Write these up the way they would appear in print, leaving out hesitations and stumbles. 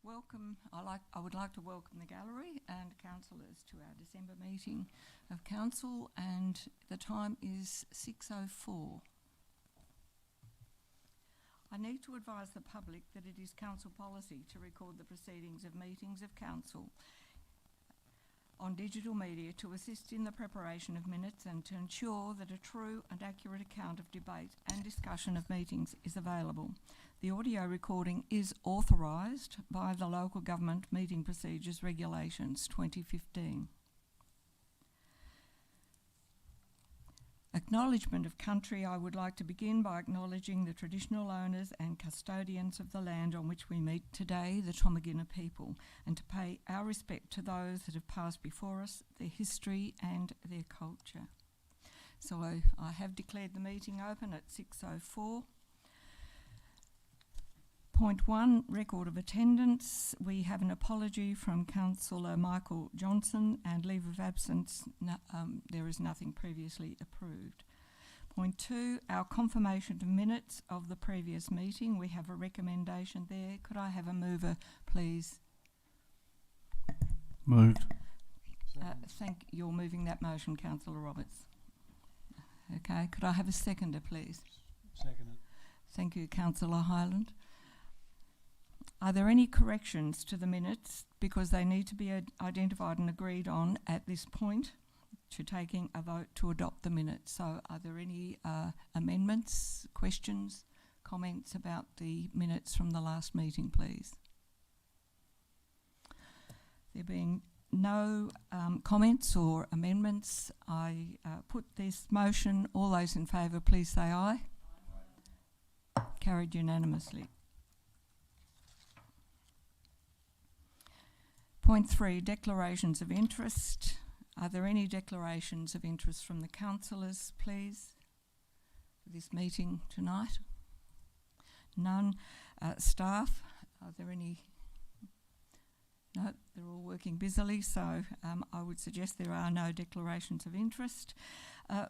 I would like to welcome the gallery and councillors to our December meeting of council, and the time is 6:04. I need to advise the public that it is council policy to record the proceedings of meetings of council on digital media to assist in the preparation of minutes and to ensure that a true and accurate account of debate and discussion of meetings is available. The audio recording is authorised by the Local Government Meeting Procedures Regulations 2015. Acknowledgement of country. I would like to begin by acknowledging the traditional owners and custodians of the land on which we meet today, the Tomagina people, and to pay our respect to those that have passed before us, their history and their culture. So I have declared the meeting open at 6:04. Point 1, record of attendance. We have an apology from Councillor Michael Johnson and leave of absence. There is nothing previously approved. Point 2, our confirmation of minutes of the previous meeting. We have a recommendation there. Could I have a mover, please? Moved. You're moving that motion, Councillor Roberts. Okay, could I have a seconder, please? Seconded. Thank you, Councillor Hyland. Are there any corrections to the minutes, because they need to be identified and agreed on at this point to taking a vote to adopt the minutes? So are there any amendments, questions, comments about the minutes from the last meeting, please? There being no comments or amendments, I put this motion. All those in favour, please say aye. Aye. Carried unanimously. Point 3, declarations of interest. Are there any declarations of interest from the councillors, please, for this meeting tonight? None. Staff, are there any? No, they're all working busily, so I would suggest there are no declarations of interest.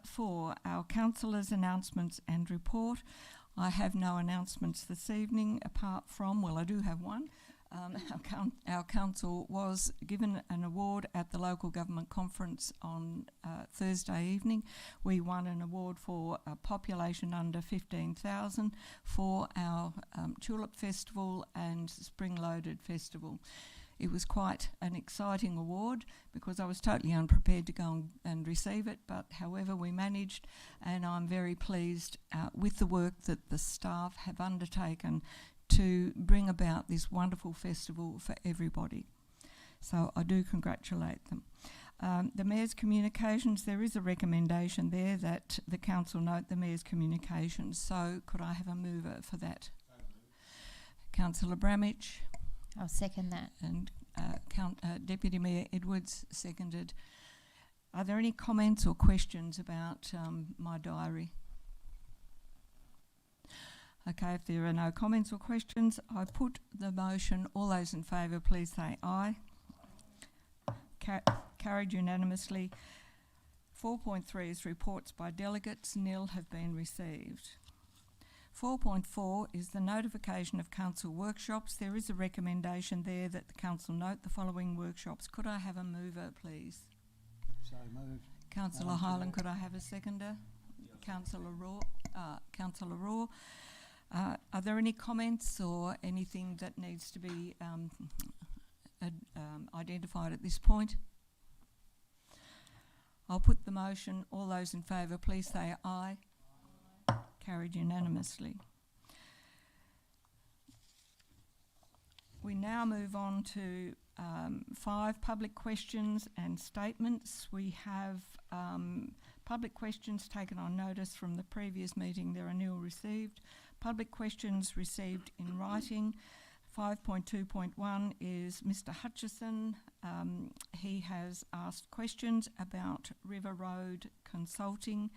For our councillors' announcements and report, I have no announcements this evening apart from, well, I do have one. Our council was given an award at the local government conference on Thursday evening. We won an award for a population under 15,000 for our Tulip Festival and Spring Loaded Festival. It was quite an exciting award because I was totally unprepared to go and receive it, but however we managed, and I'm very pleased with the work that the staff have undertaken to bring about this wonderful festival for everybody. So I do congratulate them. The Mayor's communications, there is a recommendation there that the council note the Mayor's communications. So could I have a mover for that? Councillor Bramich. I'll second that. And Deputy Mayor Edwards seconded. Are there any comments or questions about my diary? Okay, if there are no comments or questions, I put the motion. All those in favour, please say aye. Carried unanimously. 4.3 is reports by delegates. Nil have been received. 4.4 is the notification of council workshops. There is a recommendation there that the council note the following workshops. Could I have a mover, please? So moved. Councillor Hyland, could I have a seconder? Councillor Raw. Are there any comments or anything that needs to be identified at this point? I'll put the motion. All those in favour, please say aye. Carried unanimously. We now move on to 5 public questions and statements. We have public questions taken on notice from the previous meeting. There are nil received. Public questions received in writing. 5.2.1 is Mr. Hutchison. He has asked questions about River Road Consulting.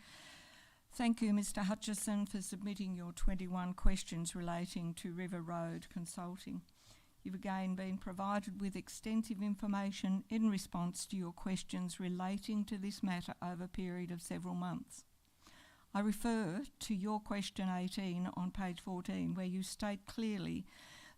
Thank you, Mr. Hutchison, for submitting your 21 questions relating to River Road Consulting. You've again been provided with extensive information in response to your questions relating to this matter over a period of several months. I refer to your question 18 on page 14, where you state clearly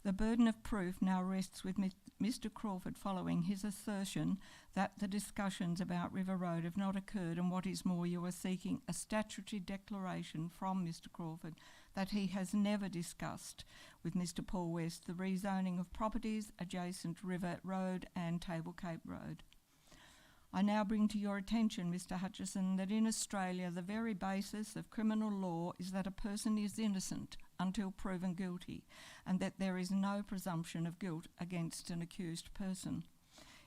The burden of proof now rests with Mr Crawford following his assertion that the discussions about River Road have not occurred, and what is more, you are seeking a statutory declaration from Mr Crawford that he has never discussed with Mr Paul West the rezoning of properties adjacent to River Road and Table Cape Road. I now bring to your attention, Mr Hutchison, that in Australia the very basis of criminal law is that a person is innocent until proven guilty, and that there is no presumption of guilt against an accused person.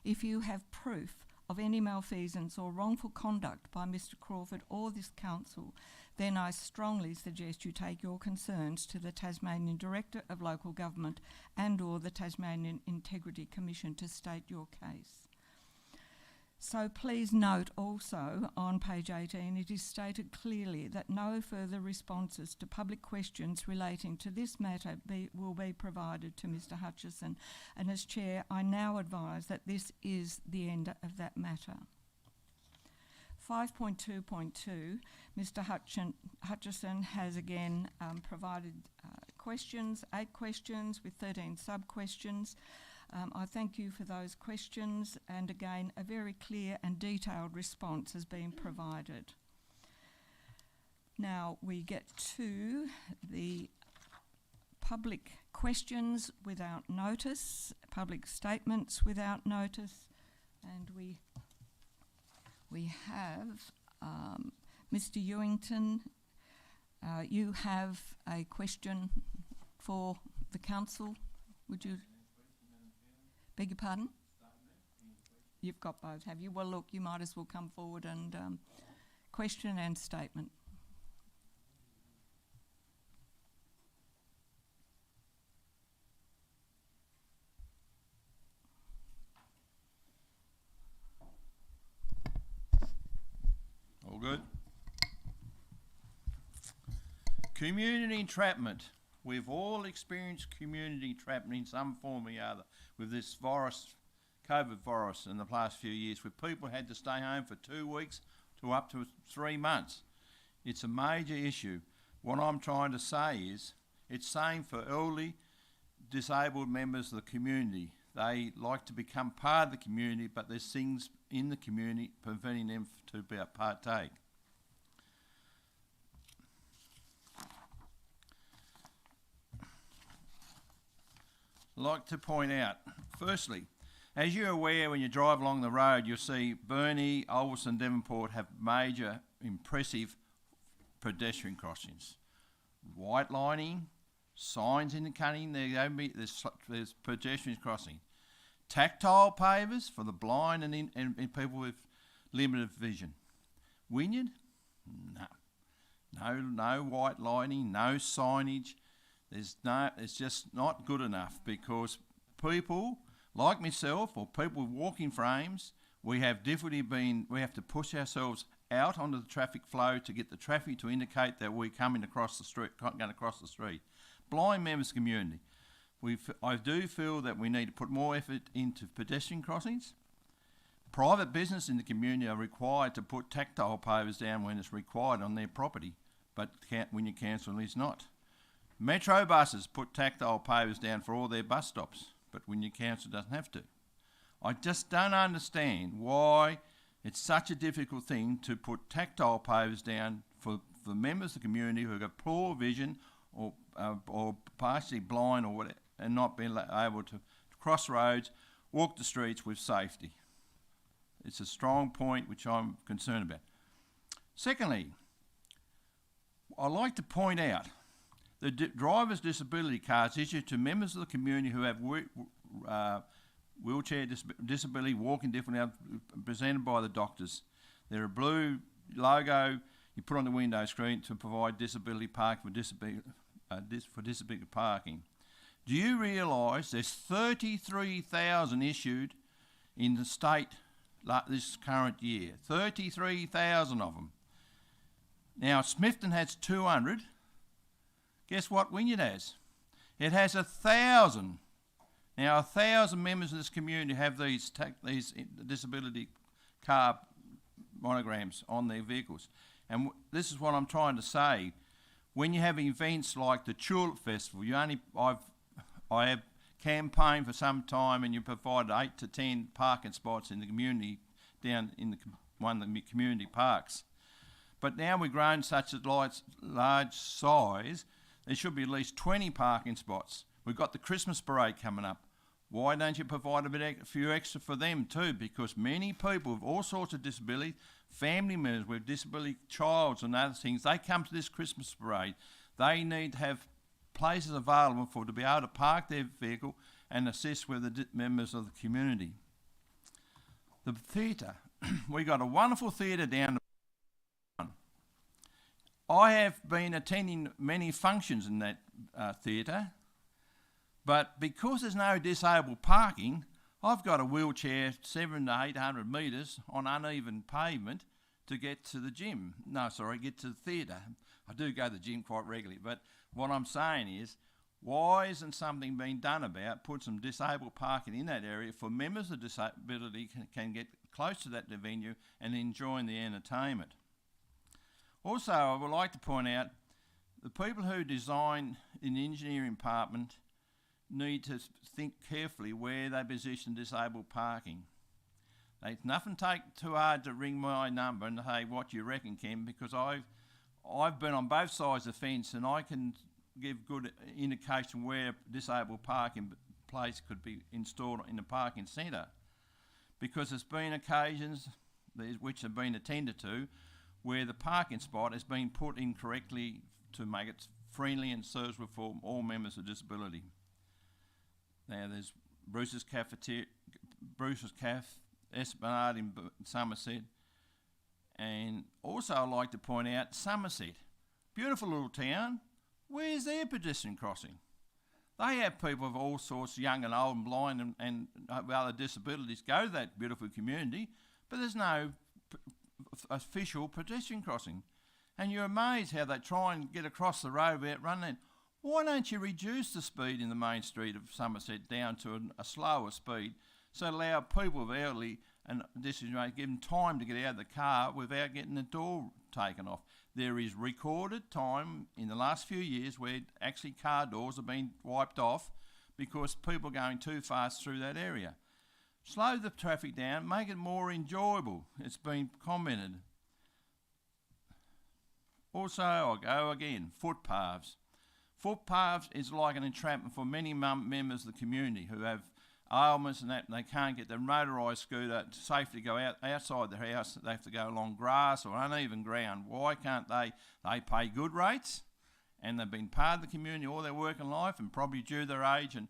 If you have proof of any malfeasance or wrongful conduct by Mr Crawford or this council, then I strongly suggest you take your concerns to the Tasmanian Director of Local Government and or the Tasmanian Integrity Commission to state your case. So please note also on page 18 it is stated clearly that no further responses to public questions relating to this matter will be provided to Mr Hutchison, and as Chair I now advise that this is the end of that matter. 5.2.2, Mr Hutchison has again provided questions, 8 questions with 13 sub-questions. I thank you for those questions, and again a very clear and detailed response has been provided. Now we get to the public questions without notice, public statements without notice, and we have Mr Ewington. You have a question for the council. Would you? Beg your pardon? You've got both, have you? Well, look, you might as well come forward and question and statement. All good? Community entrapment. We've all experienced community entrapment in some form or other with this virus, COVID virus, in the past few years, where people had to stay home for 2 weeks to up to 3 months. It's a major issue. What I'm trying to say is, it's same for elderly, disabled members of the community. They like to become part of the community, but there's things in the community preventing them to be a partake. I'd like to point out, firstly, as you're aware, when you drive along the road, you'll see Burnie, Ulverstone, Devonport have major, impressive pedestrian crossings. White lining, signs indicating there's pedestrian crossing. Tactile pavers for the blind and people with limited vision. Wynyard? No white lining, no signage. It's just not good enough, because people like myself or people with walking frames, we have to push ourselves out onto the traffic flow to get the traffic to indicate that we're going across the street. Blind members community. I do feel that we need to put more effort into pedestrian crossings. Private business in the community are required to put tactile pavers down when it's required on their property, but when you cancel it's not. Metro buses put tactile pavers down for all their bus stops, but when you cancel it doesn't have to. I just don't understand why it's such a difficult thing to put tactile pavers down for members of the community who have poor vision or partially blind or whatever, and not being able to cross roads, walk the streets with safety. It's a strong point which I'm concerned about. Secondly, I'd like to point out the driver's disability cards issued to members of the community who have wheelchair disability, walking differently, presented by the doctors. They're a blue logo you put on the window screen to provide disability parking for disability parking. Do you realise there's 33,000 issued in the state this current year? 33,000 of them. Now Smithton has 200. Guess what Wynyard has? It has 1,000. Now 1,000 members of this community have these disability car monograms on their vehicles. And this is what I'm trying to say. When you have events like the Tulip Festival, I have campaigned for some time, and you provided 8 to 10 parking spots in the community down in one of the community parks. But now we've grown such a large size, there should be at least 20 parking spots. We've got the Christmas parade coming up. Why don't you provide a few extra for them too? Because many people with all sorts of disabilities, family members with disability, childs and other things, they come to this Christmas parade. They need to have places available for to be able to park their vehicle and assist with the members of the community. The theatre. We got a wonderful theatre down the I have been attending many functions in that theatre, but because there's no disabled parking, I've got a wheelchair 700 to 800 metres on uneven pavement to get to the gym. Get to the theatre. I do go to the gym quite regularly, but what I'm saying is, why isn't something being done about put some disabled parking in that area for members with disability can get close to that venue and enjoying the entertainment? Also, I would like to point out the people who design in the engineering department need to think carefully where they position disabled parking. They nothing take too hard to ring my number and say, what do you reckon, Ken? Because I've been on both sides of the fence and I can give good indication where disabled parking place could be installed in a parking centre. Because there's been occasions which have been attended to where the parking spot has been put incorrectly to make it friendly and serviceable for all members with disability. Now there's Bruce's Cafeteria, Bruce's Cafe, Esplanade in Somerset, and also I'd like to point out Somerset, beautiful little town. Where's their pedestrian crossing? They have people of all sorts, young and old and blind and other disabilities go to that beautiful community, but there's no official pedestrian crossing. And you're amazed how they try and get across the road without running. Why don't you reduce the speed in the main street of Somerset down to a slower speed so allow people with elderly and disabilities, give them time to get out of the car without getting the door taken off? There is recorded time in the last few years where actually car doors have been wiped off because people are going too fast through that area. Slow the traffic down, make it more enjoyable. It's been commented. Also, I'll go again, footpaths. Footpaths is like an entrapment for many members of the community who have ailments and that, and they can't get their motorised scooter safely go outside their house. They have to go along grass or uneven ground. Why can't they? They pay good rates and they've been part of the community all their working life, and probably due to their age and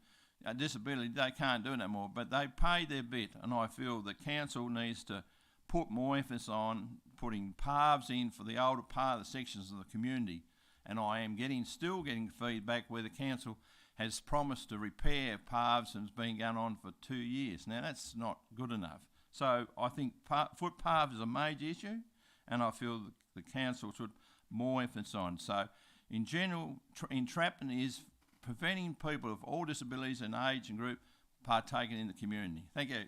disability they can't do it no more, but they pay their bit, and I feel the council needs to put more emphasis on putting paths in for the older part of the sections of the community. And I am still getting feedback where the council has promised to repair paths and it's been going on for 2 years. Now that's not good enough. So I think footpaths is a major issue, and I feel the council should more emphasis on. So in general, entrapment is preventing people of all disabilities and age and group partaking in the community. Thank you.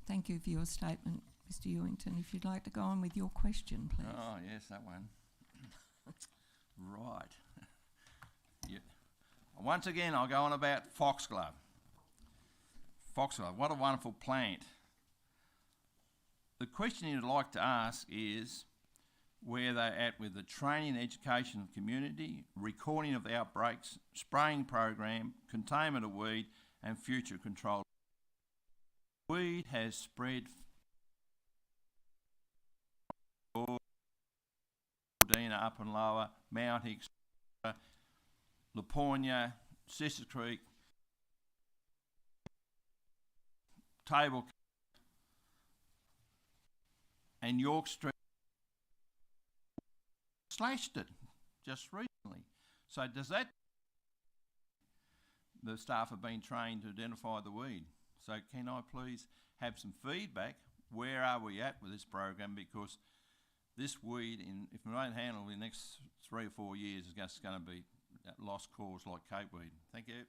Thank you for your statement, Mr. Ewington. If you'd like to go on with your question, please. Oh, yes, that one. Right. Yeah. Once again, I'll go on about foxglove. Foxglove, what a wonderful plant. The question you'd like to ask is where they're at with the training and education of the community, recording of the outbreaks, spraying program, containment of weed, and future control. Weed has spread up and lower, Mount Hicks, Laponia, Sister Creek, Table and York Street slashed it just recently. So does that, the staff have been trained to identify the weed. So can I please have some feedback? Where are we at with this program? Because this weed, if we don't handle it in the next 3 or 4 years, is just going to be lost cause like Cape weed. Thank you.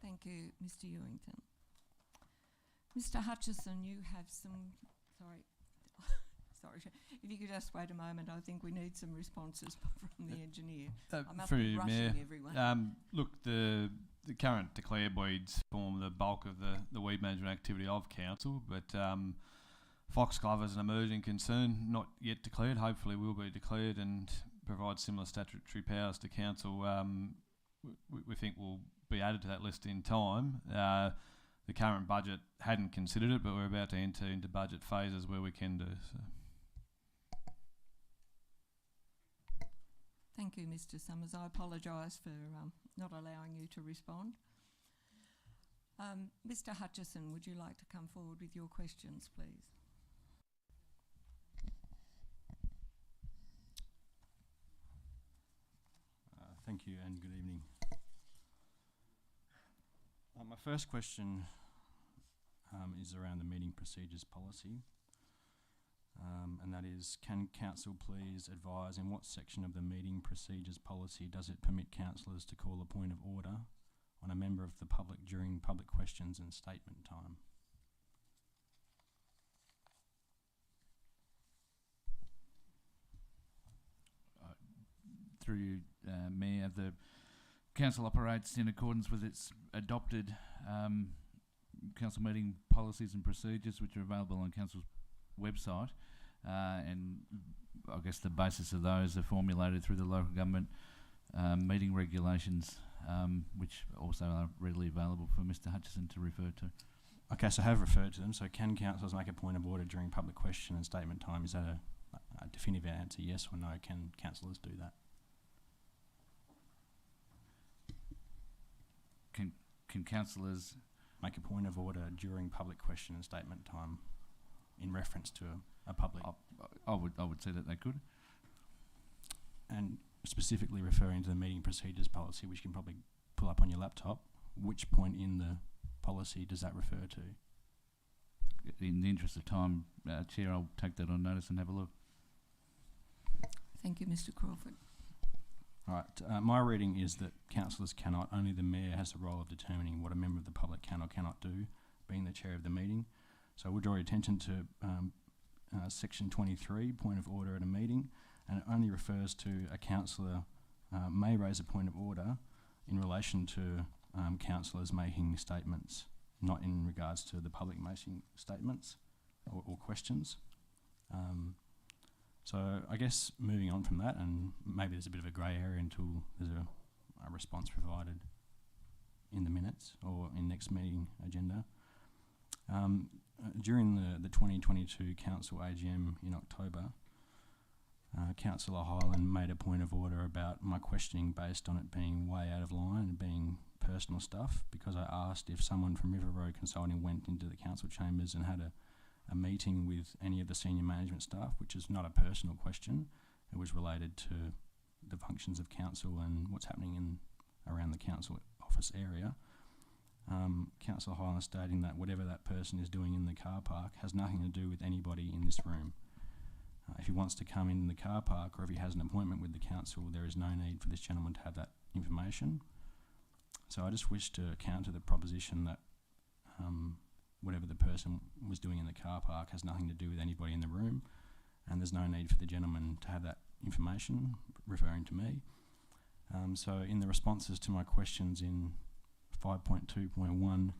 Thank you, Mr. Ewington. Mr. Hutchison, you have some, Sorry, if you could just wait a moment, I think we need some responses from the engineer. I must through be you, rushing Mayor. everyone. Look, the current declared weeds form the bulk of the weed management activity of council, but foxglove is an emerging concern, not yet declared. Hopefully, will be declared and provide similar statutory powers to council. We think will be added to that list in time. The current budget hadn't considered it, but we're about to enter into budget phases where we can do so. Thank you, Mr. Summers. I apologise for not allowing you to respond. Mr. Hutchison, would you like to come forward with your questions, please? Thank you and good evening. My first question is around the meeting procedures policy, and that is, can council please advise in what section of the meeting procedures policy does it permit councillors to call a point of order on a member of the public during public questions and statement time? Through you, Mayor, the council operates in accordance with its adopted council meeting policies and procedures, which are available on council's website, and I guess the basis of those are formulated through the local government meeting regulations, which also are readily available for Mr. Hutchison to refer to. Okay, so I have referred to them. So can councillors make a point of order during public question and statement time? Is that a definitive answer, yes or no? Can councillors do that? Can councillors make a point of order during public question and statement time in reference to a public? I would say that they could. And specifically referring to the meeting procedures policy, which you can probably pull up on your laptop, which point in the policy does that refer to? In the interest of time, Chair, I'll take that on notice and have a look. Thank you, Mr. Crawford. All right, my reading is that councillors cannot, only the mayor has the role of determining what a member of the public can or cannot do, being the chair of the meeting. So I would draw your attention to section 23, point of order at a meeting, and it only refers to a councillor may raise a point of order in relation to councillors making statements, not in regards to the public making statements or questions. So I guess moving on from that, and maybe there's a bit of a grey area until there's a response provided in the minutes or in next meeting agenda. During the 2022 council AGM in October, Councillor Hyland made a point of order about my questioning based on it being way out of line and being personal stuff, because I asked if someone from River Road Consulting went into the council chambers and had a meeting with any of the senior management staff, which is not a personal question. It was related to the functions of council and what's happening around the council office area. Councillor Hyland stating that whatever that person is doing in the car park has nothing to do with anybody in this room. If he wants to come in the car park, or if he has an appointment with the council, there is no need for this gentleman to have that information. So I just wish to counter the proposition that whatever the person was doing in the car park has nothing to do with anybody in the room, and there's no need for the gentleman to have that information, referring to me. So in the responses to my questions in 5.2.1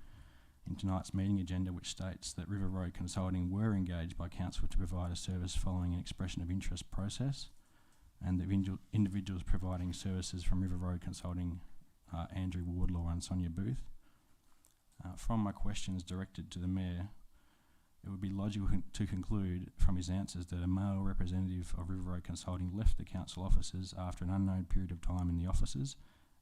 in tonight's meeting agenda, which states that River Road Consulting were engaged by council to provide a service following an expression of interest process, and the individuals providing services from River Road Consulting are Andrew Wardlaw and Sonia Booth. From my questions directed to the Mayor, it would be logical to conclude from his answers that a male representative of River Road Consulting left the council offices after an unknown period of time in the offices,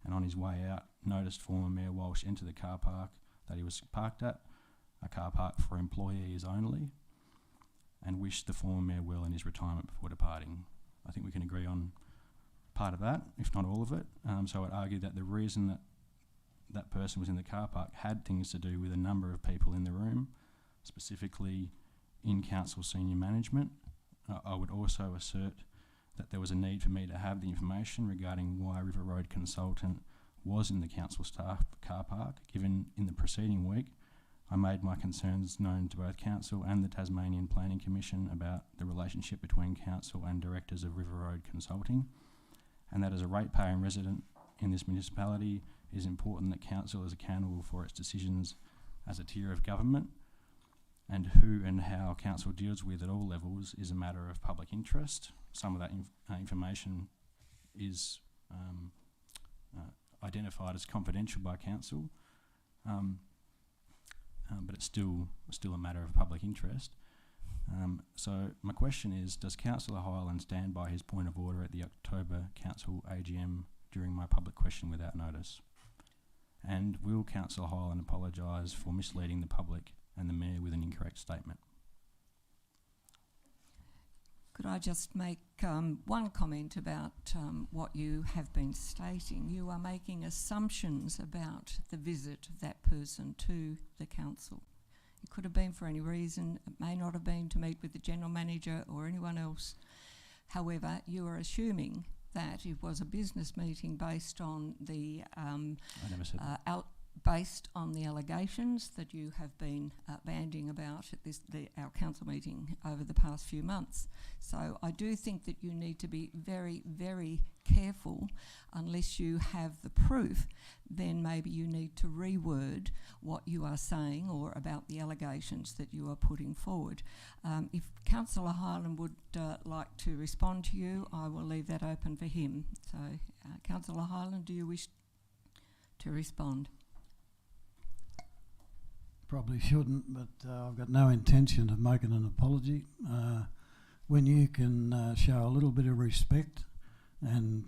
and on his way out noticed former Mayor Walsh enter the car park that he was parked at, a car park for employees only, and wished the former Mayor well in his retirement before departing. I think we can agree on part of that, if not all of it. So I would argue that the reason that that person was in the car park had things to do with a number of people in the room, specifically in council senior management. I would also assert that there was a need for me to have the information regarding why River Road Consultant was in the council staff car park, given in the preceding week I made my concerns known to both Council and the Tasmanian Planning Commission about the relationship between Council and directors of River Road Consulting, and that as a ratepayer and resident in this municipality, it is important that Council is accountable for its decisions as a tier of government, and who and how Council deals with at all levels is a matter of public interest. Some of that information is identified as confidential by Council, but it's still a matter of public interest. So my question is, does Councillor Hyland stand by his point of order at the October Council AGM during my public question without notice? And will Councillor Hyland apologise for misleading the public and the Mayor with an incorrect statement? Could I just make one comment about what you have been stating? You are making assumptions about the visit of that person to the council. It could have been for any reason. It may not have been to meet with the General Manager or anyone else. However, you are assuming that it was a business meeting based on the I never said that. based on the allegations that you have been bandying about at our council meeting over the past few months. So I do think that you need to be very, very careful. Unless you have the proof, then maybe you need to reword what you are saying or about the allegations that you are putting forward. If Councillor Hyland would like to respond to you, I will leave that open for him. So, Councillor Hyland, do you wish to respond? Probably shouldn't, but I've got no intention of making an apology. When you can show a little bit of respect and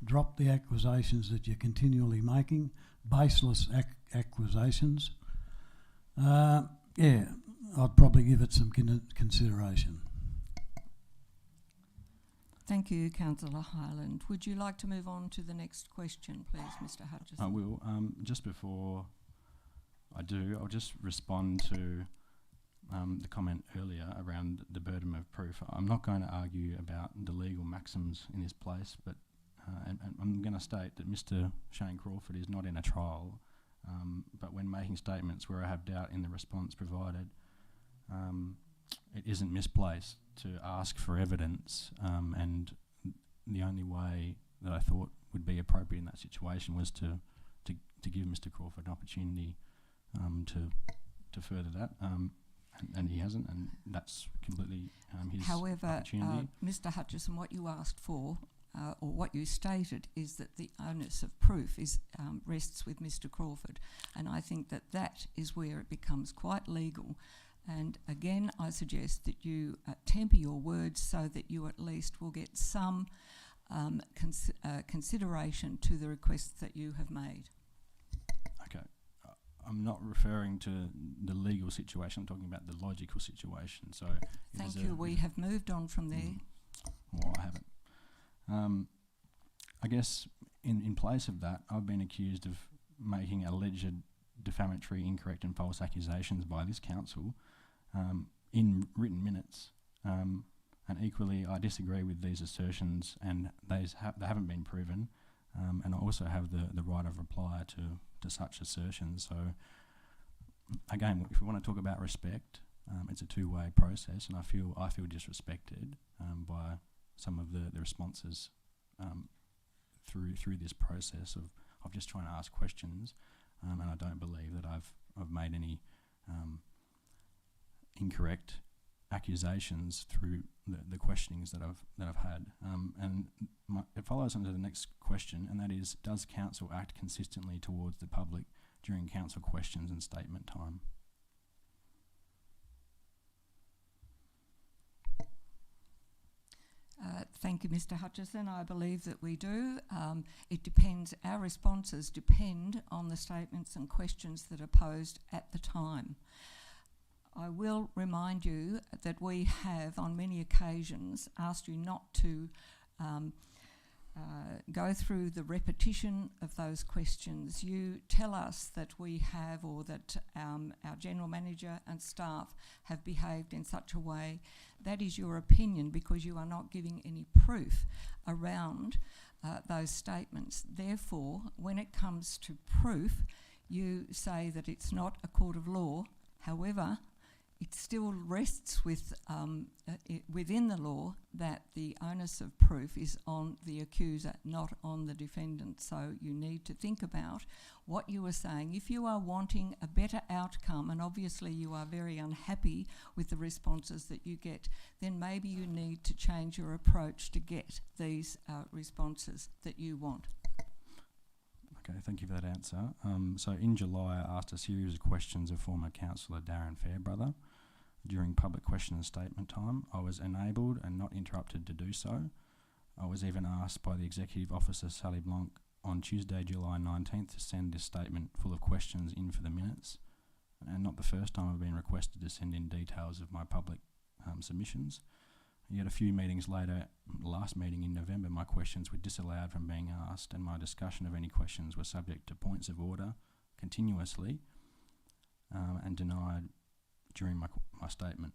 drop the accusations that you're continually making, baseless accusations, yeah, I'd probably give it some consideration. Thank you, Councillor Hyland. Would you like to move on to the next question, please, Mr. Hutchison? I will. Just before I do, I'll just respond to the comment earlier around the burden of proof. I'm not going to argue about the legal maxims in this place, but and I'm going to state that Mr. Shane Crawford is not in a trial, but when making statements where I have doubt in the response provided, it isn't misplaced to ask for evidence, and the only way that I thought would be appropriate in that situation was to give Mr. Crawford an opportunity to further that, and he hasn't, and that's completely his opportunity. However, Mr. Hutchison, what you asked for, or what you stated, is that the onus of proof rests with Mr. Crawford, and I think that is where it becomes quite legal. And again, I suggest that you temper your words so that you at least will get some consideration to the requests that you have made. Okay. I'm not referring to the legal situation, I'm talking about the logical situation. So thank you. We have moved on from there. Well, I haven't. I guess in place of that, I've been accused of making alleged defamatory, incorrect and false accusations by this council in written minutes. And equally, I disagree with these assertions, and they haven't been proven. And I also have the right of reply to such assertions. So again, if we want to talk about respect, it's a two-way process, and I feel disrespected by some of the responses through this process of just trying to ask questions, and I don't believe that I've made any incorrect accusations through the questionings that I've had, and it follows on to the next question, and that is, does council act consistently towards the public during council questions and statement time? Thank you, Mr. Hutchison. I believe that we do. It depends. Our responses depend on the statements and questions that are posed at the time. I will remind you that we have on many occasions asked you not to go through the repetition of those questions. You tell us that we have, or that our General Manager and staff have behaved in such a way. That is your opinion, because you are not giving any proof around those statements. Therefore, when it comes to proof, You say that it's not a court of law. However, it still rests with within the law that the onus of proof is on the accuser, not on the defendant. So you need to think about what you are saying. If you are wanting a better outcome, and obviously you are very unhappy with the responses that you get, then maybe you need to change your approach to get these responses that you want. Okay, thank you for that answer. So in July, I asked a series of questions of former councillor Darren Fairbrother. During public question and statement time, I was enabled and not interrupted to do so. I was even asked by the Executive Officer Sally Blanc on Tuesday, July 19th to send this statement full of questions in for the minutes, and not the first time I've been requested to send in details of my public submissions. Yet a few meetings later, last meeting in November, my questions were disallowed from being asked, and my discussion of any questions were subject to points of order continuously and denied during my statement.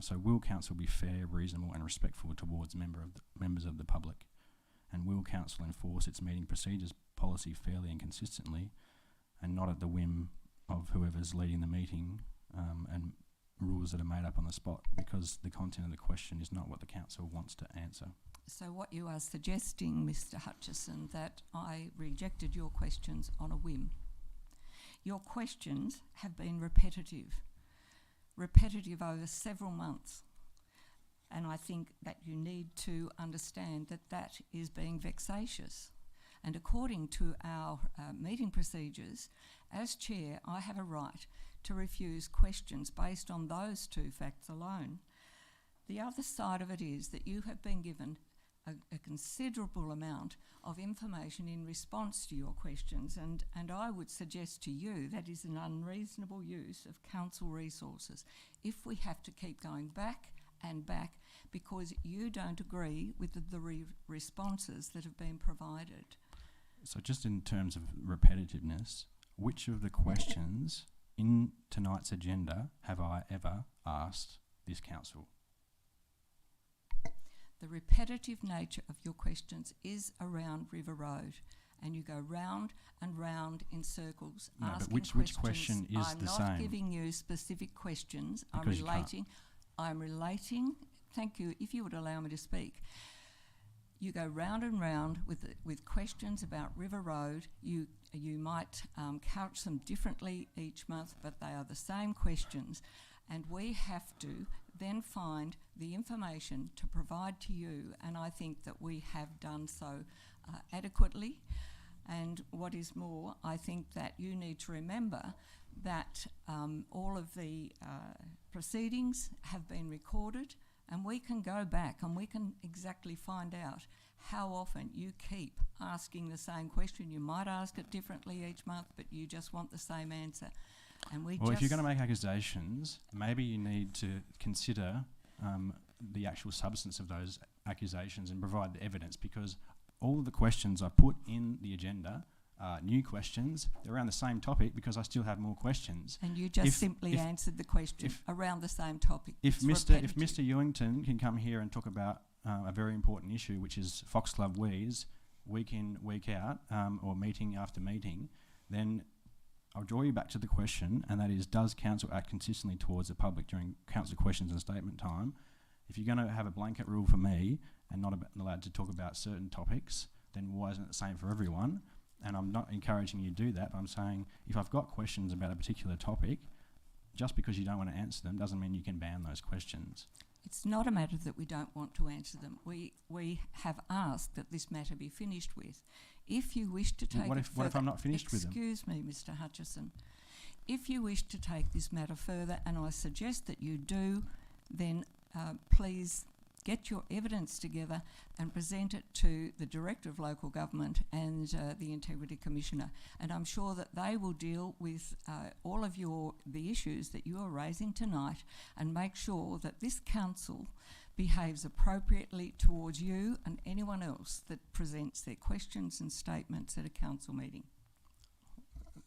So will council be fair, reasonable and respectful towards members of the public? And will council enforce its meeting procedures policy fairly and consistently, and not at the whim of whoever's leading the meeting and rules that are made up on the spot, because the content of the question is not what the council wants to answer? So what you are suggesting, Mr. Hutchison, that I rejected your questions on a whim. Your questions have been repetitive over several months. And I think that you need to understand that that is being vexatious. And according to our meeting procedures, as chair, I have a right to refuse questions based on those two facts alone. The other side of it is that you have been given a considerable amount of information in response to your questions, and I would suggest to you that is an unreasonable use of council resources if we have to keep going back and back because you don't agree with the responses that have been provided. So just in terms of repetitiveness, which of the questions in tonight's agenda have I ever asked this council? The repetitive nature of your questions is around River Road, and you go round and round in circles asking but which question is I'm the not same? giving you specific questions. Because I'm relating. Thank you. If you would allow me to speak. You go round and round with questions about River Road. You might couch them differently each month, but they are the same questions, and we have to then find the information to provide to you, and I think that we have done so adequately. And what is more, I think that you need to remember that all of the proceedings have been recorded, and we can go back and we can exactly find out how often you keep asking the same question. You might ask it differently each month, but you just want the same answer. And if you're going to make accusations, maybe you need to consider the actual substance of those accusations and provide the evidence, because all of the questions I put in the agenda are new questions. They're around the same topic because I still have more questions. And you just simply answered the question around the same topic. If Mr. Ewington can come here and talk about a very important issue, which is Foxglove Wees, week in, week out, or meeting after meeting, then I'll draw you back to the question, and that is, does council act consistently towards the public during council questions and statement time? If you're going to have a blanket rule for me and not allowed to talk about certain topics, then why isn't it the same for everyone? And I'm not encouraging you to do that, but I'm saying if I've got questions about a particular topic, just because you don't want to answer them doesn't mean you can ban those questions. It's not a matter that we don't want to answer them. We have asked that this matter be finished with. If you wish to take what if I'm not finished with them? Excuse me, Mr. Hutchison. If you wish to take this matter further, and I suggest that you do, then please get your evidence together and present it to the Director of Local Government and the Integrity Commissioner. And I'm sure that they will deal with all of the issues that you are raising tonight and make sure that this council behaves appropriately towards you and anyone else that presents their questions and statements at a council meeting.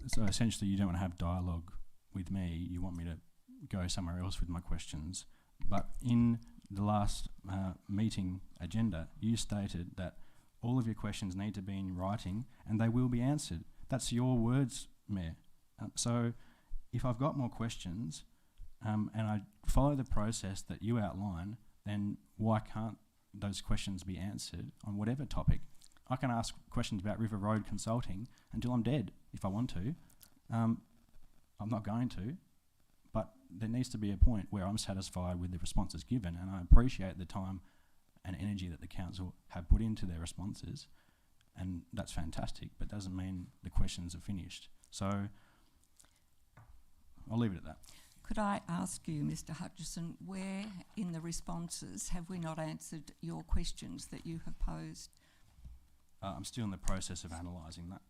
So essentially you don't want to have dialogue with me, you want me to go somewhere else with my questions. But in the last meeting agenda, you stated that all of your questions need to be in writing and they will be answered. That's your words, Mayor. So if I've got more questions and I follow the process that you outline, then why can't those questions be answered on whatever topic? I can ask questions about River Road Consulting until I'm dead if I want to. I'm not going to, but there needs to be a point where I'm satisfied with the responses given, and I appreciate the time and energy that the council have put into their responses, and that's fantastic, but doesn't mean the questions are finished. So I'll leave it at that. Could I ask you, Mr. Hutchison, where in the responses have we not answered your questions that you have posed? I'm still in the process of analysing that.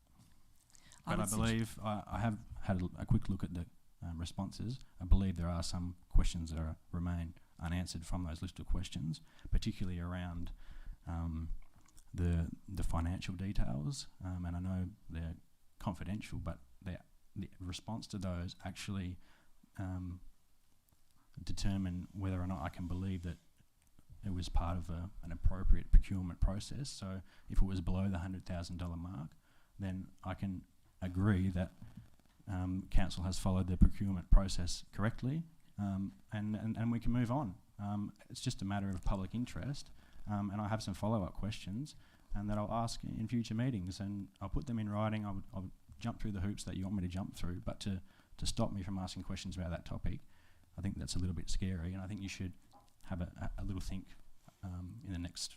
I But I would believe I have had a quick look at the responses. I believe there are some questions that remain unanswered from those list of questions, particularly around the financial details. And I know they're confidential, but the response to those actually determine whether or not I can believe that it was part of an appropriate procurement process. So if it was below the $100,000 mark, then I can agree that council has followed the procurement process correctly, and we can move on. It's just a matter of public interest, and I have some follow-up questions and that I'll ask in future meetings, and I'll put them in writing. I'll jump through the hoops that you want me to jump through, but to stop me from asking questions about that topic, I think that's a little bit scary, and I think you should have a little think in the next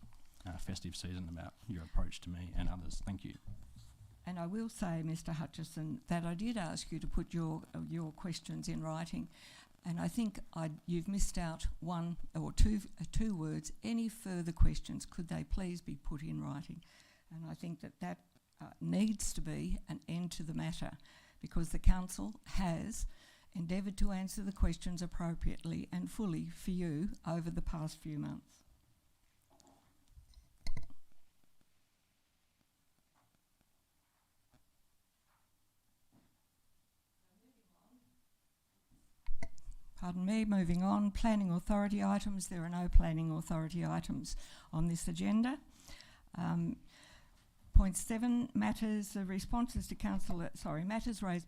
festive season about your approach to me and others. Thank you. And I will say, Mr. Hutchison, that I did ask you to put your questions in writing, and I think you've missed out one or two words. Any further questions, could they please be put in writing? And I think that needs to be an end to the matter, because the council has endeavoured to answer the questions appropriately and fully for you over the past few months. Pardon me, moving on. Planning Authority items. There are no Planning Authority items on this agenda. Point 7, matters raised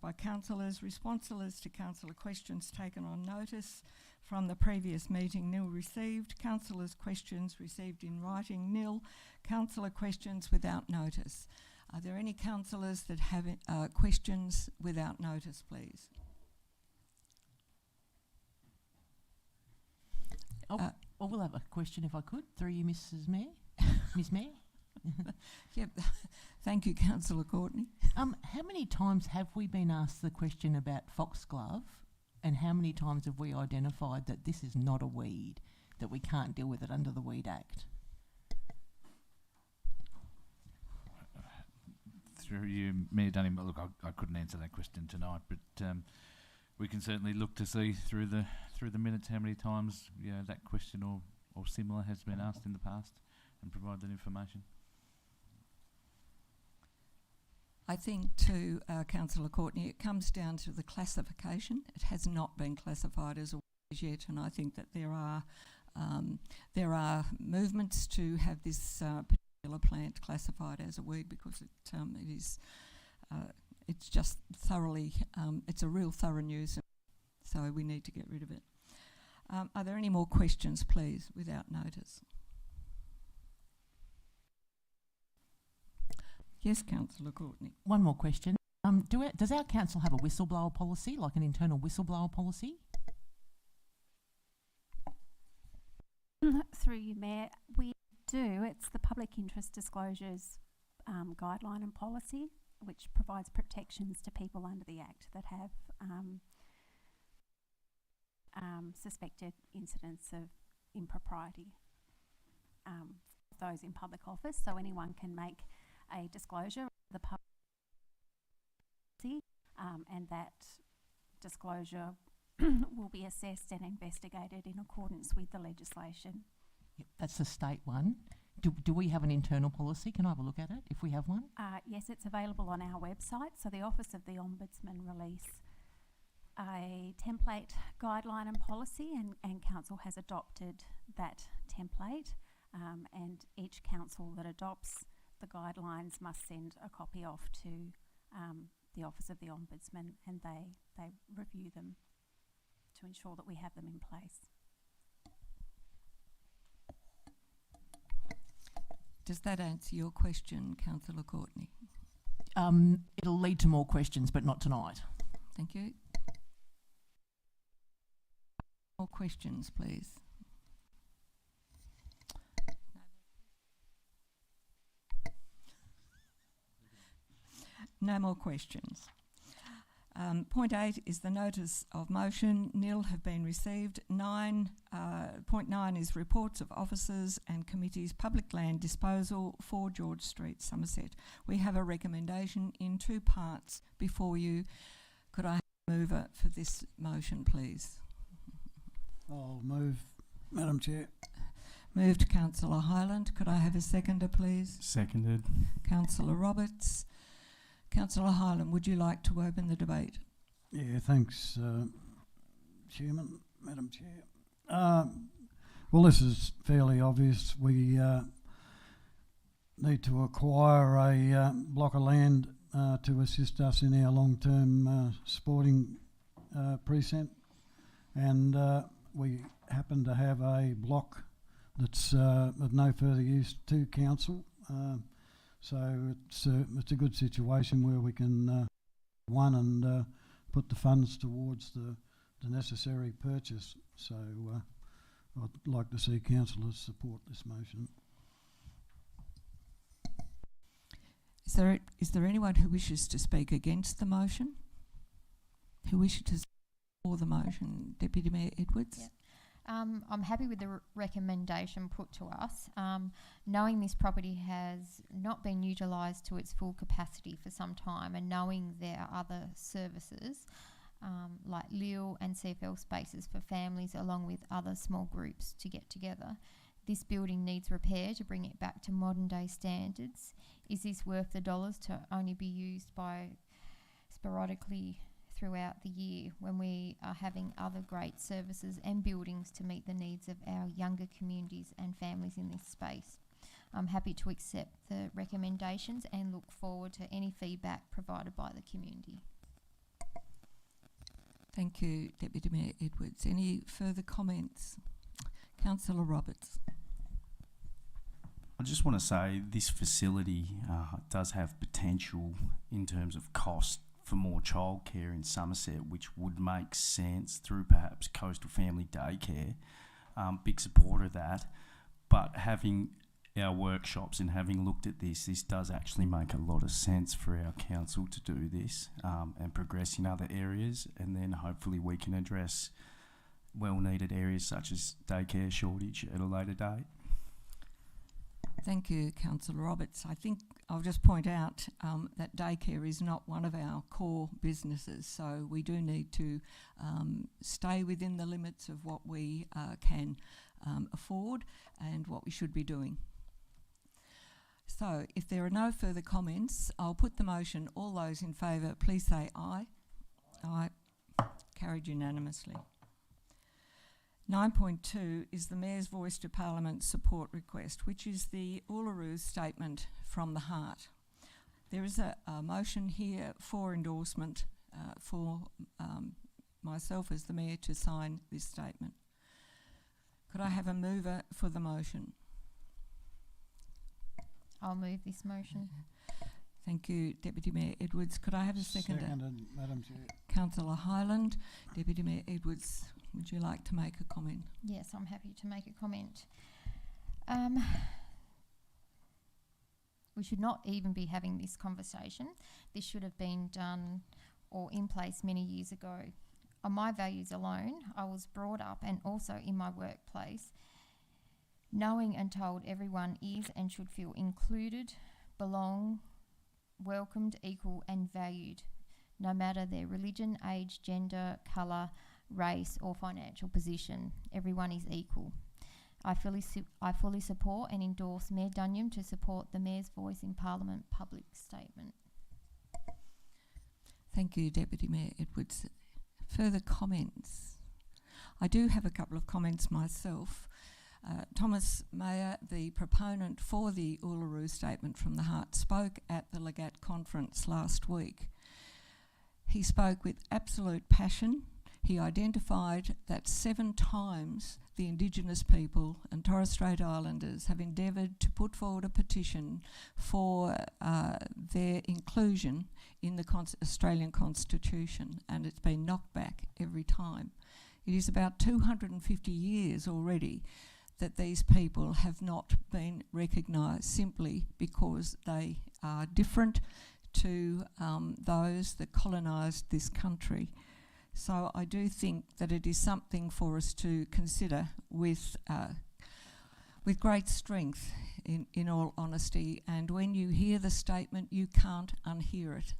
by councillors, responses to councillor questions taken on notice from the previous meeting, nil received. Councillors' questions received in writing, nil. Councillor questions without notice. Are there any councillors that have questions without notice, please? I will have a question if I could, through you, Mrs. Mayor. Ms. Mayor. Yep. Thank you, Councillor Courtney. How many times have we been asked the question about foxglove, and how many times have we identified that this is not a weed, that we can't deal with it under the Weed Act? Through you, Mayor Dunning, look, I couldn't answer that question tonight, but we can certainly look to see through the minutes how many times that question or similar has been asked in the past and provide that information. I think to Councillor Courtney, it comes down to the classification. It has not been classified as a weed yet, and I think that there are movements to have this particular plant classified as a weed, because it's just thoroughly, it's a real thorough nuisance, so we need to get rid of it. Are there any more questions, please, without notice? Yes, Councillor Courtney. One more question. Does our council have a whistleblower policy, like an internal whistleblower policy? Through you, Mayor, we do. It's the Public Interest Disclosures Guideline and Policy, which provides protections to people under the Act that have suspected incidents of impropriety, those in public office. So anyone can make a disclosure of the public policy, and that disclosure will be assessed and investigated in accordance with the legislation. Yep, that's the state one. Do we have an internal policy? Can I have a look at it if we have one? Yes, it's available on our website. So the Office of the Ombudsman release a template guideline and policy, and council has adopted that template, and each council that adopts the guidelines must send a copy off to the Office of the Ombudsman, and they review them to ensure that we have them in place. Does that answer your question, Councillor Courtney? It'll lead to more questions, but not tonight. Thank you. More questions, please. No more questions. Point 8 is the notice of motion. Nil have been received. Point 9 is reports of officers and committees, public land disposal, 4 George Street, Somerset. We have a recommendation in 2 parts before you. Could I have a mover for this motion, please? I'll move, Madam Chair. Moved, Councillor Hyland. Could I have a seconder, please? Seconded. Councillor Roberts. Councillor Hyland, would you like to open the debate? Yeah, thanks, Chairman, Madam Chair. Well, this is fairly obvious. We need to acquire a block of land to assist us in our long-term sporting precinct, and we happen to have a block that's of no further use to council. So it's a good situation where we can and put the funds towards the necessary purchase. So I'd like to see councillors support this motion. Is there anyone who wishes to speak against the motion? Who wishes to speak for the motion? Deputy Mayor Edwards? Yeah. I'm happy with the recommendation put to us. Knowing this property has not been utilised to its full capacity for some time, and knowing there are other services like LIL and CFL spaces for families along with other small groups to get together, this building needs repair to bring it back to modern day standards. Is this worth the dollars to only be used by sporadically throughout the year when we are having other great services and buildings to meet the needs of our younger communities and families in this space? I'm happy to accept the recommendations and look forward to any feedback provided by the community. Thank you, Deputy Mayor Edwards. Any further comments? Councillor Roberts. I just want to say this facility does have potential in terms of cost for more childcare in Somerset, which would make sense through perhaps Coastal Family Daycare. Big supporter of that. But having our workshops and having looked at this does actually make a lot of sense for our council to do this and progress in other areas, and then hopefully we can address well-needed areas such as daycare shortage at a later date. Thank you, Councillor Roberts. I think I'll just point out that daycare is not one of our core businesses, so we do need to stay within the limits of what we can afford and what we should be doing. So if there are no further comments, I'll put the motion. All those in favour, please say aye. Aye. Carried unanimously. 9.2 is the Mayor's Voice to Parliament support request, which is the Uluru Statement from the Heart. There is a motion here for endorsement for myself as the Mayor to sign this statement. Could I have a mover for the motion? I'll move this motion. Thank you, Deputy Mayor Edwards. Could I have a seconder? Seconded, Madam Chair. Councillor Hyland. Deputy Mayor Edwards, would you like to make a comment? Yes, I'm happy to make a comment. We should not even be having this conversation. This should have been done or in place many years ago. On my values alone, I was brought up and also in my workplace, knowing and told everyone is and should feel included, belong, welcomed, equal and valued, no matter their religion, age, gender, colour, race or financial position. Everyone is equal. I fully support and endorse Mayor Dunyam to support the Mayor's Voice in Parliament public statement. Thank you, Deputy Mayor Edwards. Further comments? I do have a couple of comments myself. Thomas Mayer, the proponent for the Uluru Statement from the Heart, spoke at the Legat conference last week. He spoke with absolute passion. He identified that 7 times the Indigenous people and Torres Strait Islanders have endeavoured to put forward a petition for their inclusion in the Australian Constitution, and it's been knocked back every time. It is about 250 years already that these people have not been recognised simply because they are different to those that colonised this country. So I do think that it is something for us to consider with great strength, in all honesty. And when you hear the statement, you can't unhear it.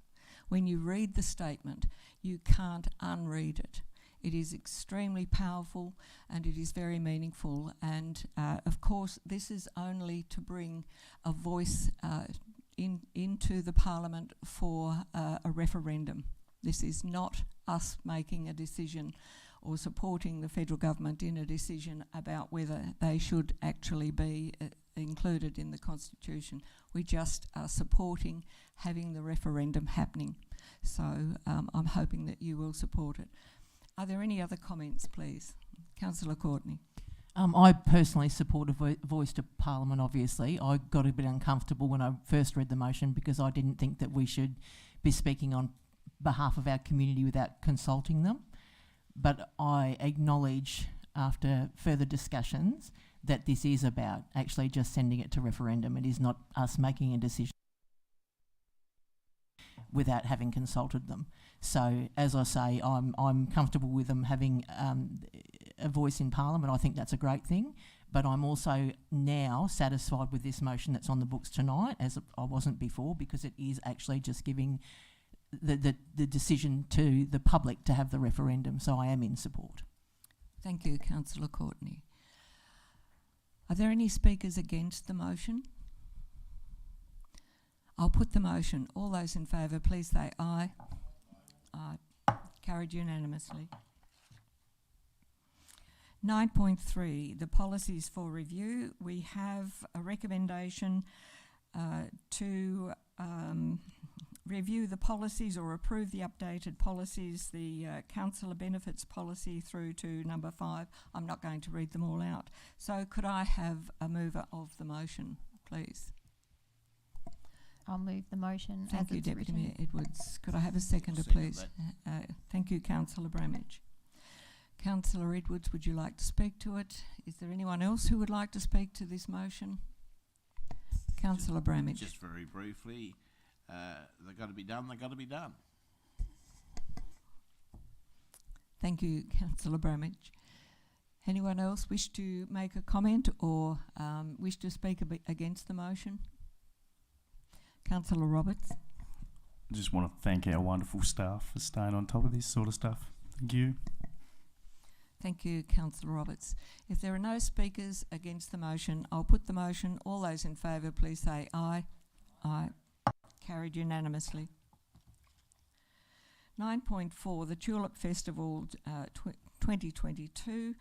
When you read the statement, you can't unread it. It is extremely powerful and it is very meaningful. And of course, this is only to bring a voice into the Parliament for a referendum. This is not us making a decision or supporting the federal government in a decision about whether they should actually be included in the Constitution. We just are supporting having the referendum happening. So I'm hoping that you will support it. Are there any other comments, please? Councillor Courtney. I personally support a voice to Parliament, obviously. I got a bit uncomfortable when I first read the motion because I didn't think that we should be speaking on behalf of our community without consulting them. But I acknowledge, after further discussions, that this is about actually just sending it to referendum. It is not us making a decision without having consulted them. So, as I say, I'm comfortable with them having a voice in Parliament. I think that's a great thing. But I'm also now satisfied with this motion that's on the books tonight, as I wasn't before, because it is actually just giving the decision to the public to have the referendum. So I am in support. Thank you, Councillor Courtney. Are there any speakers against the motion? I'll put the motion. All those in favour, please say aye. Aye. Carried unanimously. 9.3, the policies for review. We have a recommendation to review the policies or approve the updated policies, the councillor benefits policy through to number 5. I'm not going to read them all out. So could I have a mover of the motion, please? I'll move the motion. Thank you, Deputy written. Mayor Edwards. Could I have a seconder, please? Thank you, Councillor Bramage. Councillor Edwards, would you like to speak to it? Is there anyone else who would like to speak to this motion? Councillor Bramage. Just very briefly, they've got to be done, they've got to be done. Thank you, Councillor Bramage. Anyone else wish to make a comment or wish to speak against the motion? Councillor Roberts. I just want to thank our wonderful staff for staying on top of this sort of stuff. Thank you. Thank you, Councillor Roberts. If there are no speakers against the motion, I'll put the motion. All those in favour, please say aye. Aye. Carried unanimously. 9.4, the Tulip Festival 2022.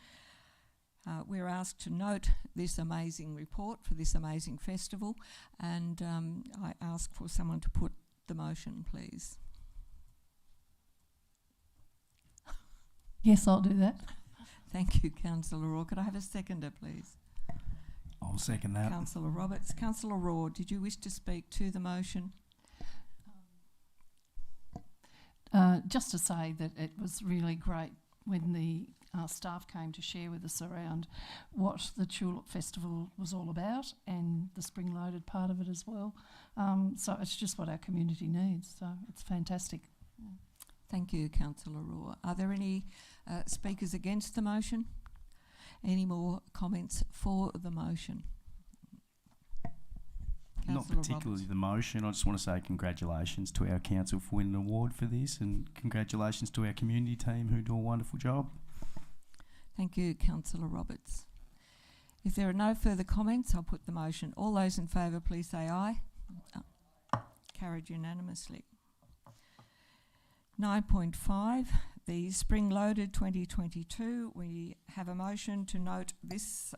We're asked to note this amazing report for this amazing festival, and I ask for someone to put the motion, please. Yes, I'll do that. Thank you, Councillor Raw. Could I have a seconder, please? I'll second that. Councillor Roberts. Councillor Raw, did you wish to speak to the motion? Just to say that it was really great when the staff came to share with us around what the Tulip Festival was all about and the spring-loaded part of it as well. So it's just what our community needs, so it's fantastic. Thank you, Councillor Raw. Are there any speakers against the motion? Any more comments for the motion? Not particularly the motion. I just want to say congratulations to our council for winning an award for this, and congratulations to our community team who do a wonderful job. Thank you, Councillor Roberts. If there are no further comments, I'll put the motion. All those in favour, please say aye. Carried unanimously. 9.5, the Spring Loaded 2022. We have a motion to note this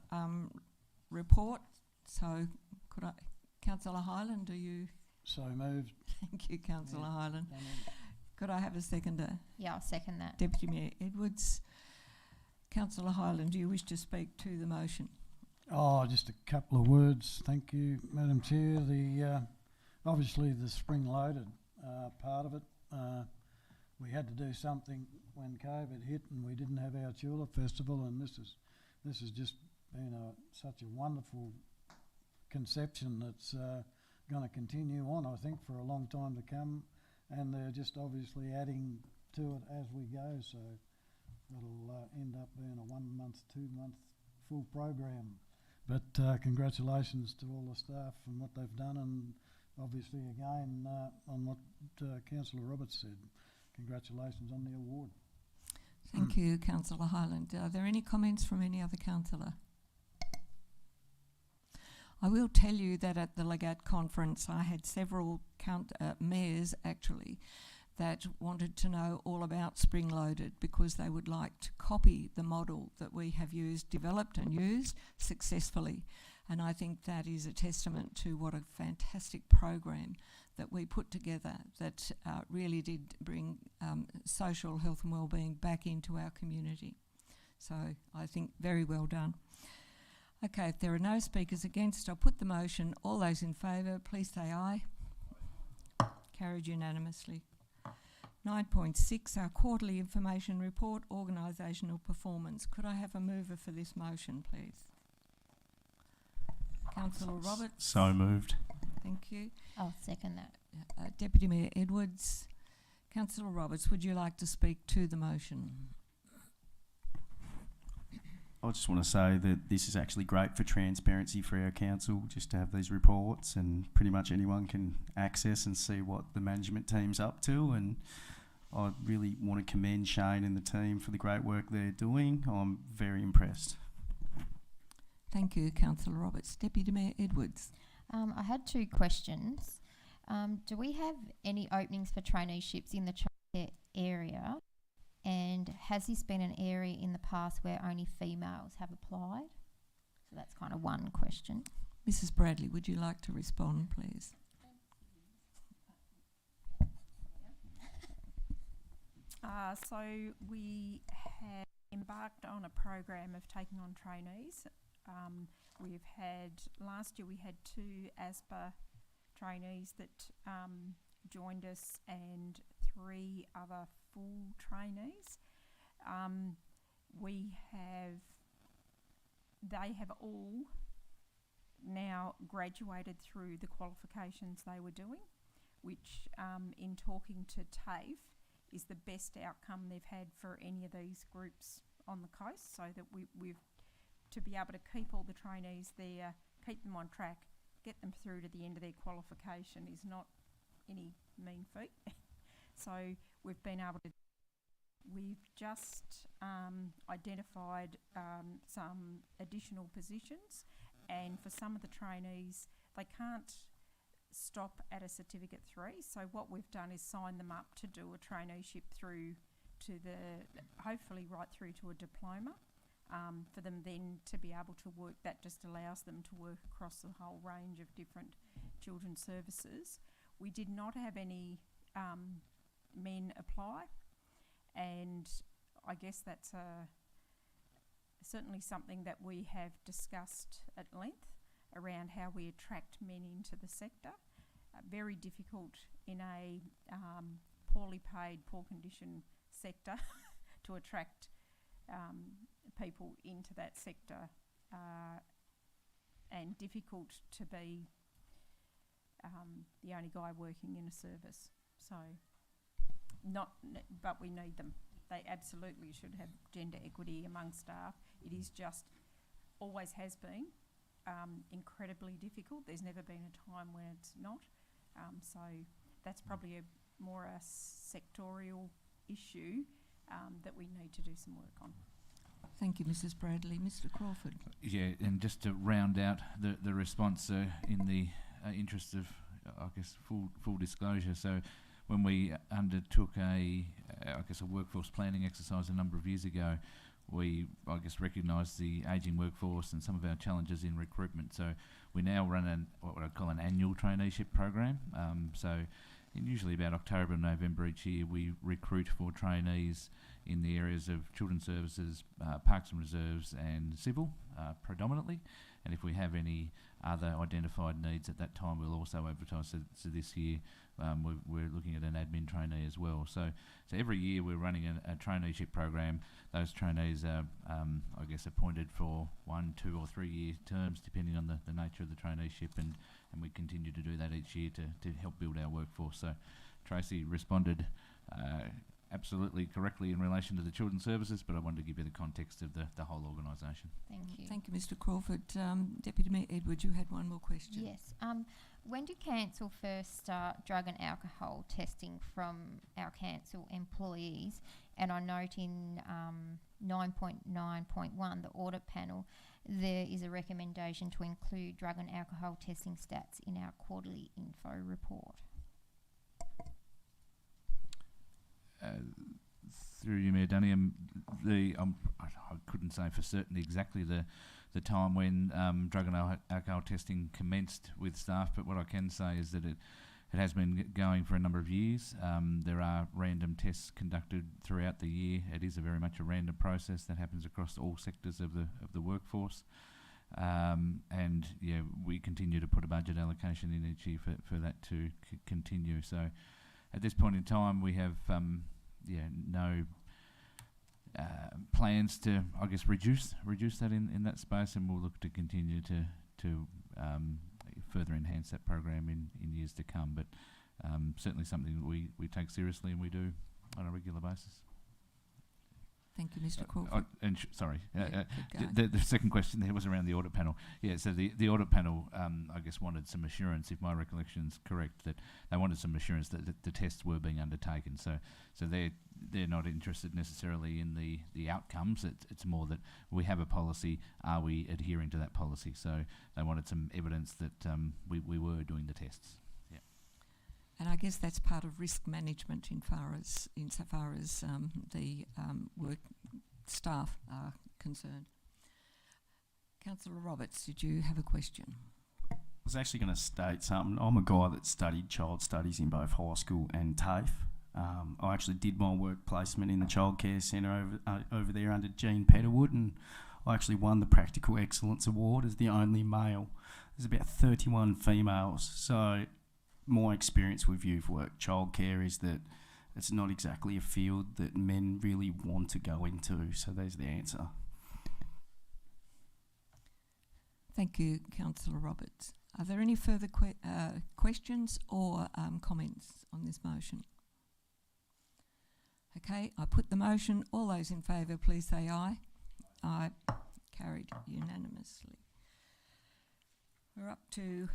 report. So could I, Councillor Hyland, do you? So moved. Thank you, Councillor Hyland. Could I have a seconder? Yeah, I'll second that. Deputy Mayor Edwards. Councillor Hyland, do you wish to speak to the motion? Oh, just a couple of words. Thank you, Madam Chair. The obviously the spring-loaded part of it, we had to do something when COVID hit and we didn't have our Tulip Festival, and this has just been such a wonderful conception that's going to continue on, I think, for a long time to come, and they're just obviously adding to it as we go, so it'll end up being a 1 month, 2 month full program. But congratulations to all the staff and what they've done, and obviously again on what Councillor Roberts said, congratulations on the award. Thank you, Councillor Hyland. Are there any comments from any other councillor? I will tell you that at the Legat conference I had several mayors actually that wanted to know all about spring loaded because they would like to copy the model that we have developed and used successfully. And I think that is a testament to what a fantastic program that we put together that really did bring social health and wellbeing back into our community. So I think very well done. Okay, if there are no speakers against, I'll put the motion. All those in favour, please say aye. Carried unanimously. 9.6, our quarterly information report, organisational performance. Could I have a mover for this motion, please? Councillor Roberts. So moved. Thank you. I'll second that. Deputy Mayor Edwards. Councillor Roberts, would you like to speak to the motion? I just want to say that this is actually great for transparency for our council, just to have these reports, and pretty much anyone can access and see what the management team's up to, and I really want to commend Shane and the team for the great work they're doing. I'm very impressed. Thank you, Councillor Roberts. Deputy Mayor Edwards. I had two questions. Do we have any openings for traineeships in the childcare area? And has this been an area in the past where only females have applied? So that's kind of one question. Mrs. Bradley, would you like to respond, please? So we have embarked on a program of taking on trainees. Last year we had 2 ASPA trainees that joined us and 3 other full trainees. They have all now graduated through the qualifications they were doing, which in talking to TAFE is the best outcome they've had for any of these groups on the coast, so that we've to be able to keep all the trainees there, keep them on track, get them through to the end of their qualification is not any mean feat. So we've been able to, we've just identified some additional positions, and for some of the trainees, they can't stop at a Certificate 3. So what we've done is sign them up to do a traineeship through to hopefully right through to a diploma. For them then to be able to work, that just allows them to work across the whole range of different children's services. We did not have any men apply, and I guess that's certainly something that we have discussed at length around how we attract men into the sector. Very difficult in a poorly paid, poor condition sector to attract people into that sector, and difficult to be the only guy working in a service. So, but we need them. They absolutely should have gender equity among staff. It is just, always has been, incredibly difficult. There's never been a time when it's not. So that's probably more a sectorial issue that we need to do some work on. Thank you, Mrs. Bradley. Mr. Crawford. Yeah, and just to round out the response in the interest of, I guess, full disclosure. So when we undertook a workforce planning exercise a number of years ago, we, I guess, recognised the ageing workforce and some of our challenges in recruitment. So we now run what I call an annual traineeship program. So in usually about October and November each year, we recruit for trainees in the areas of children's services, parks and reserves, and civil predominantly. And if we have any other identified needs at that time, we'll also advertise. So this year, we're looking at an admin trainee as well. So every year we're running a traineeship program. Those trainees are, I guess, appointed for 1, 2 or 3 year terms, depending on the nature of the traineeship, and we continue to do that each year to help build our workforce. So Tracy responded absolutely correctly in relation to the children's services, but I wanted to give you the context of the whole organisation. Thank you. Thank you, Mr. Crawford. Deputy Mayor Edwards, you had one more question. Yes. When did council first start drug and alcohol testing from our council employees? And I note in 9.9.1, the audit panel, there is a recommendation to include drug and alcohol testing stats in our quarterly info report. Through you, Mayor Dunny, I couldn't say for certain exactly the time when drug and alcohol testing commenced with staff, but what I can say is that it has been going for a number of years. There are random tests conducted throughout the year. It is very much a random process that happens across all sectors of the workforce. And yeah, we continue to put a budget allocation in each year for that to continue. So at this point in time, we have no plans to, I guess, reduce that in that space, and we'll look to continue to further enhance that program in years to come. But certainly something that we take seriously and we do on a regular basis. Thank you, Mr. Crawford. Sorry, Yeah, the second question there was around the audit panel. Yeah, so the audit panel, I guess, wanted some assurance, if my recollection's correct, that they wanted some assurance that the tests were being undertaken. So they're not interested necessarily in the outcomes. It's more that we have a policy. Are we adhering to that policy? So they wanted some evidence that we were doing the tests. Yeah. And I guess that's part of risk management insofar as the work staff are concerned. Councillor Roberts, did you have a question? I was actually going to state something. I'm a guy that studied child studies in both high school and TAFE. I actually did my work placement in the childcare centre over there under Jean Petterwood, and I actually won the Practical Excellence Award as the only male. There's about 31 females. So my experience with youth work, childcare, is that it's not exactly a field that men really want to go into. So there's the answer. Thank you, Councillor Roberts. Are there any further questions or comments on this motion? Okay, I put the motion. All those in favour, please say aye. Aye. Carried unanimously. We're up to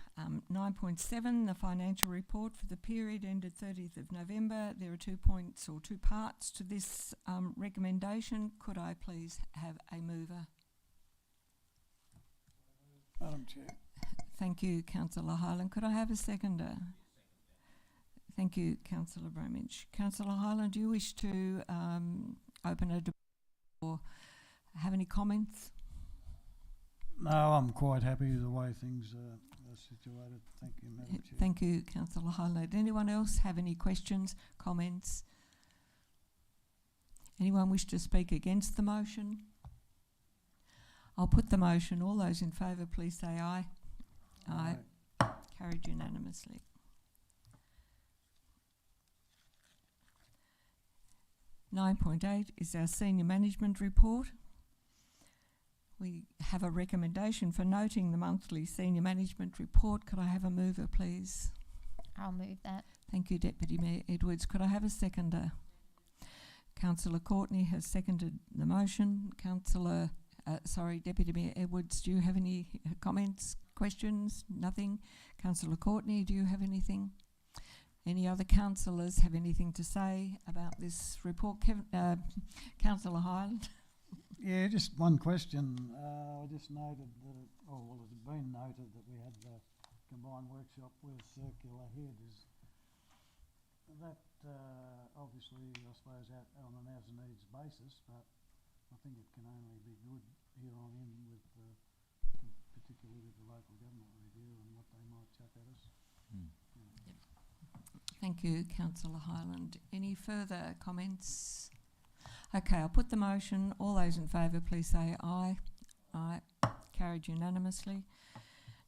9.7, the financial report for the period ended 30th of November. There are 2 points or 2 parts to this recommendation. Could I please have a mover? Madam Chair. Thank you, Councillor Hyland. Could I have a seconder? Thank you, Councillor Bramage. Councillor Hyland, do you wish to open a debate or have any comments? No, I'm quite happy with the way things are situated. Thank you, Madam Chair. Thank you, Councillor Hyland. Anyone else have any questions, comments? Anyone wish to speak against the motion? I'll put the motion. All those in favour, please say aye. Aye. Carried unanimously. (9.8) is our senior management report. We have a recommendation for noting the monthly senior management report. Could I have a mover, please? I'll move that. Thank you, Deputy Mayor Edwards. Could I have a seconder? Councillor Courtney has seconded the motion. Deputy Mayor Edwards, do you have any comments, questions? Nothing? Councillor Courtney, do you have anything? Any other councillors have anything to say about this report? Councillor Hyland? Yeah, just one question. I just noted that, it had been noted that we had the combined workshop with Circular Head. Is that obviously, I suppose, out on an as-needs basis, but I think it can only be good here on in with, particularly with the local government review and what they might chuck at us. Yep. Thank you, Councillor Hyland. Any further comments? Okay, I'll put the motion. All those in favour, please say aye. Aye. Carried unanimously.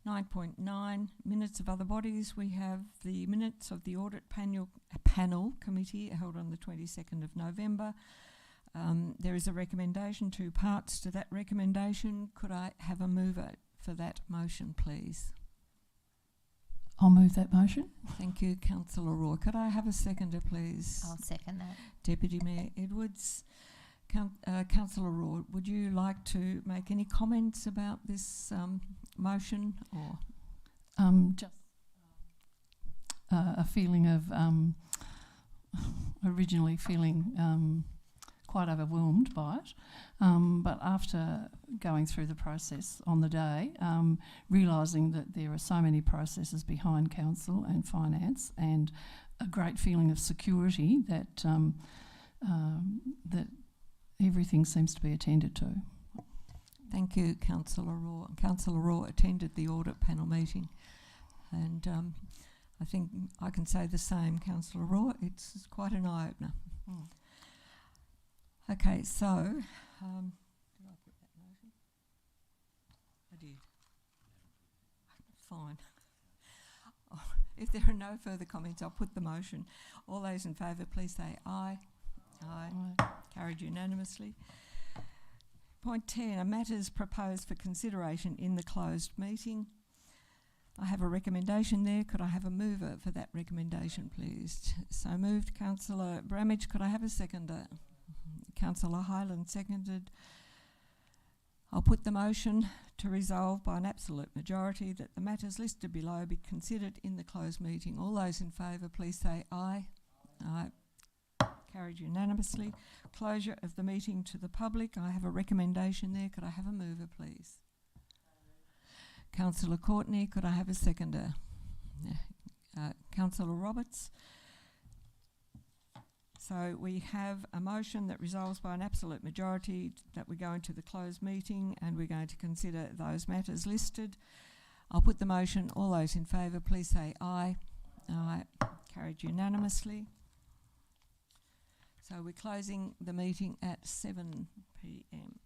9.9, minutes of other bodies. We have the minutes of the audit panel committee held on the 22nd of November. There is a recommendation, 2 parts to that recommendation. Could I have a mover for that motion, please? I'll move that motion. Thank you, Councillor Roy. Could I have a seconder, please? I'll second that. Deputy Mayor Edwards. Councillor Roy, would you like to make any comments about this motion, or just a feeling of originally feeling quite overwhelmed by it, but after going through the process on the day, realising that there are so many processes behind council and finance, and a great feeling of security that that everything seems to be attended to. Thank you, Councillor Raw. Councillor Raw attended the audit panel meeting, and I think I can say the same, Councillor Raw. It's quite an eye-opener. Okay, so did I put that motion? I did. Fine. If there are no further comments, I'll put the motion. All those in favour, please say aye. Aye. Carried unanimously. Point 10, matters proposed for consideration in the closed meeting. I have a recommendation there. Could I have a mover for that recommendation, please? So moved, Councillor Bramage. Could I have a seconder? Councillor Hyland seconded. I'll put the motion to resolve by an absolute majority that the matters listed below be considered in the closed meeting. All those in favour, please say aye. Aye. Carried unanimously. Closure of the meeting to the public. I have a recommendation there. Could I have a mover, please? Councillor Courtney. Could I have a seconder? Councillor Roberts. So we have a motion that resolves by an absolute majority that we go into the closed meeting and we're going to consider those matters listed. I'll put the motion. All those in favour, please say aye. Aye. Carried unanimously. So we're closing the meeting at 7 p.m.